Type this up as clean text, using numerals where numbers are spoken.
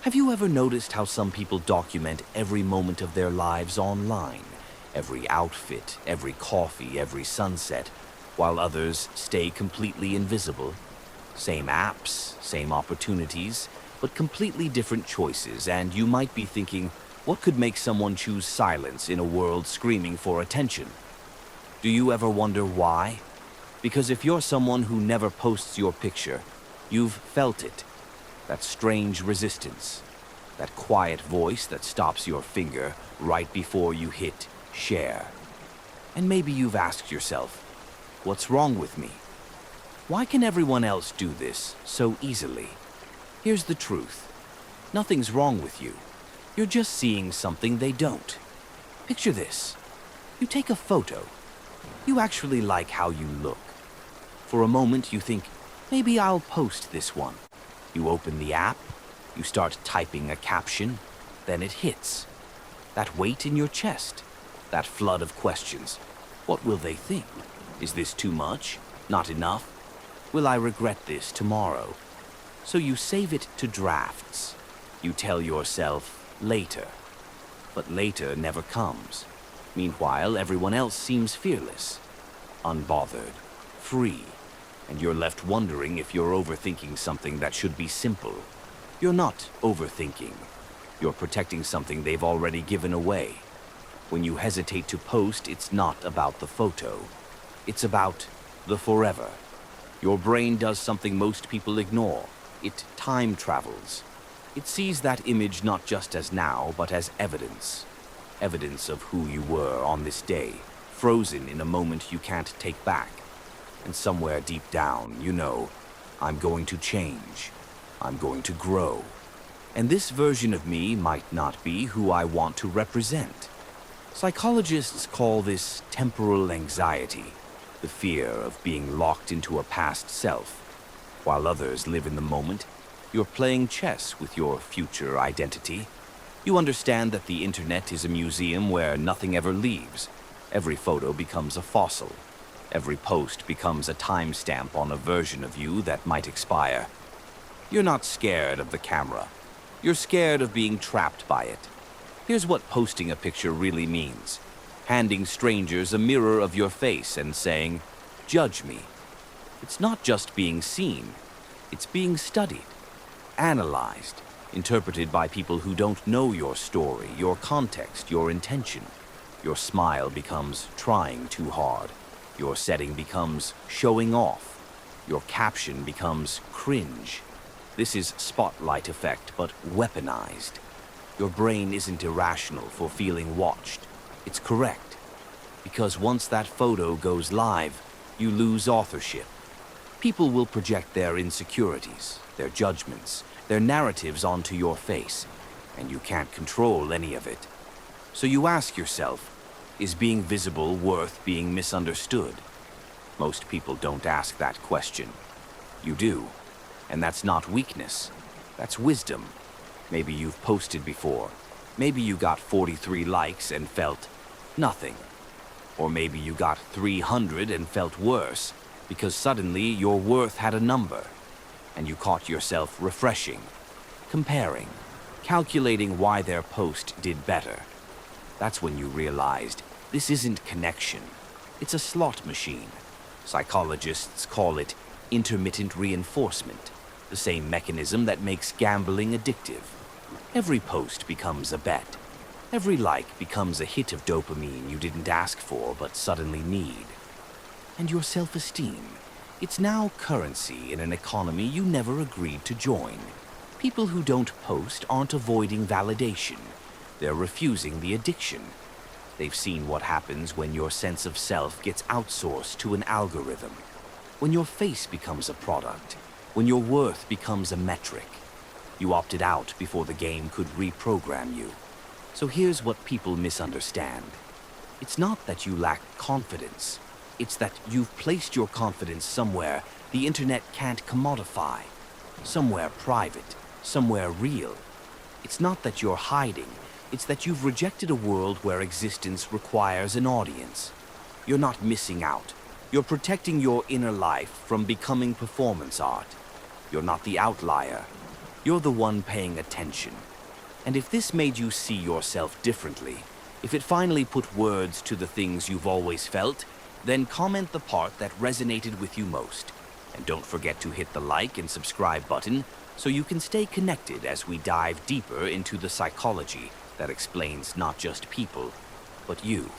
Have you ever noticed how some people document every moment of their lives online? Every outfit, every coffee, every sunset, while others stay completely invisible? Same apps, same opportunities, but completely different choices, and you might be thinking, what could make someone choose silence in a world screaming for attention? Do you ever wonder why? Because if you're someone who never posts your picture, you've felt it. That strange resistance. That quiet voice that stops your finger right before you hit share. And maybe you've asked yourself, what's wrong with me? Why can everyone else do this so easily? Here's the truth. Nothing's wrong with you. You're just seeing something they don't. Picture this. You take a photo. You actually like how you look. For a moment you think, maybe I'll post this one. You open the app, you start typing a caption, then it hits. That weight in your chest, that flood of questions. What will they think? Is this too much? Not enough? Will I regret this tomorrow? So you save it to drafts. You tell yourself, later. But later never comes. Meanwhile, everyone else seems fearless, unbothered, free. And you're left wondering if you're overthinking something that should be simple. You're not overthinking. You're protecting something they've already given away. When you hesitate to post, it's not about the photo. It's about the forever. Your brain does something most people ignore. It time travels. It sees that image not just as now, but as evidence. Evidence of who you were on this day, frozen in a moment you can't take back. And somewhere deep down, you know, I'm going to change. I'm going to grow. And this version of me might not be who I want to represent. Psychologists call this temporal anxiety, the fear of being locked into a past self. While others live in the moment, you're playing chess with your future identity. You understand that the internet is a museum where nothing ever leaves. Every photo becomes a fossil. Every post becomes a timestamp on a version of you that might expire. You're not scared of the camera. You're scared of being trapped by it. Here's what posting a picture really means. Handing strangers a mirror of your face and saying, "Judge me." It's not just being seen. It's being studied, analyzed, interpreted by people who don't know your story, your context, your intention. Your smile becomes trying too hard. Your setting becomes showing off. Your caption becomes cringe. This is spotlight effect, but weaponized. Your brain isn't irrational for feeling watched. It's correct. Because once that photo goes live, you lose authorship. People will project their insecurities, their judgments, their narratives onto your face, and you can't control any of it. So you ask yourself, is being visible worth being misunderstood? Most people don't ask that question. You do. And that's not weakness. That's wisdom. Maybe you've posted before. Maybe you got 43 likes and felt nothing. Or maybe you got 300 and felt worse because suddenly your worth had a number. And you caught yourself refreshing, comparing, calculating why their post did better. That's when you realized this isn't connection. It's a slot machine. Psychologists call it intermittent reinforcement, the same mechanism that makes gambling addictive. Every post becomes a bet. Every like becomes a hit of dopamine you didn't ask for but suddenly need. And your self-esteem, it's now currency in an economy you never agreed to join. People who don't post aren't avoiding validation. They're refusing the addiction. They've seen what happens when your sense of self gets outsourced to an algorithm. When your face becomes a product. When your worth becomes a metric. You opted out before the game could reprogram you. So here's what people misunderstand. It's not that you lack confidence. It's that you've placed your confidence somewhere the internet can't commodify. Somewhere private. Somewhere real. It's not that you're hiding. It's that you've rejected a world where existence requires an audience. You're not missing out. You're protecting your inner life from becoming performance art. You're not the outlier. You're the one paying attention. And if this made you see yourself differently, if it finally put words to the things you've always felt, then comment the part that resonated with you most. And don't forget to hit the like and subscribe button so you can stay connected as we dive deeper into the psychology that explains not just people, but you.